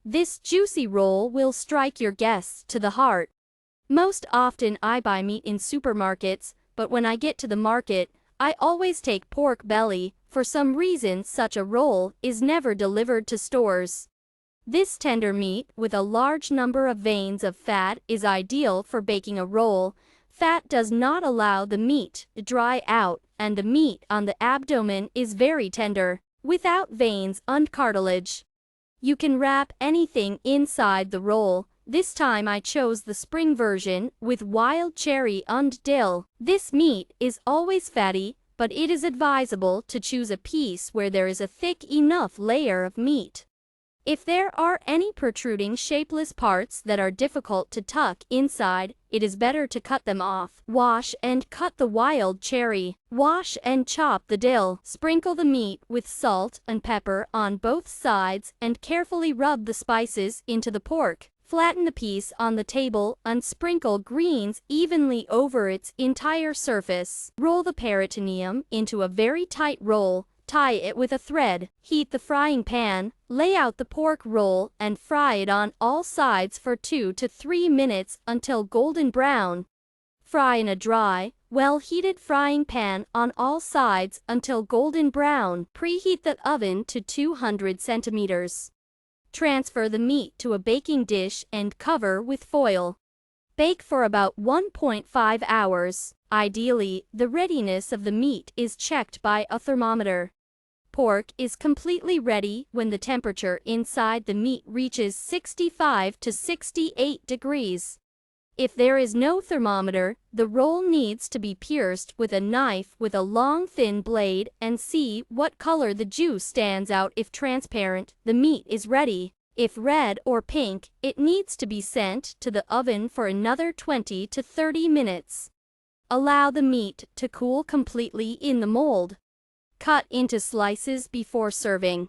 This juicy roll will strike your guests to the heart. Most often I buy meat in supermarkets, but when I get to the market, I always take pork belly. For some reason, such a roll is never delivered to stores. This tender meat, with a large number of veins of fat, is ideal for baking a roll. Fat does not allow the meat to dry out, and the meat on the abdomen is very tender, without veins and cartilage. You can wrap anything inside the roll. This time I chose the spring version with wild cherry and dill. This meat is always fatty, but it is advisable to choose a piece where there is a thick enough layer of meat. If there are any protruding shapeless parts that are difficult to tuck inside, it is better to cut them off. Wash and cut the wild cherry. Wash and chop the dill. Sprinkle the meat with salt and pepper on both sides and carefully rub the spices into the pork. Flatten the piece on the table and sprinkle greens evenly over its entire surface. Roll the peritoneum into a very tight roll. Tie it with a thread. Heat the frying pan. Lay out the pork roll and fry it on all sides for 2 to 3 minutes until golden brown. Fry in a dry, well-heated frying pan on all sides until golden brown. Preheat the oven to 200 centimeters. Transfer the meat to a baking dish and cover with foil. Bake for about 1.5 hours. Ideally, the readiness of the meat is checked by a thermometer. Pork is completely ready when the temperature inside the meat reaches 65 to 68 degrees. If there is no thermometer, the roll needs to be pierced with a knife with a long thin blade and see what color the juice stands out. If transparent, the meat is ready. If red or pink, it needs to be sent to the oven for another 20 to 30 minutes. Allow the meat to cool completely in the mold. Cut into slices before serving.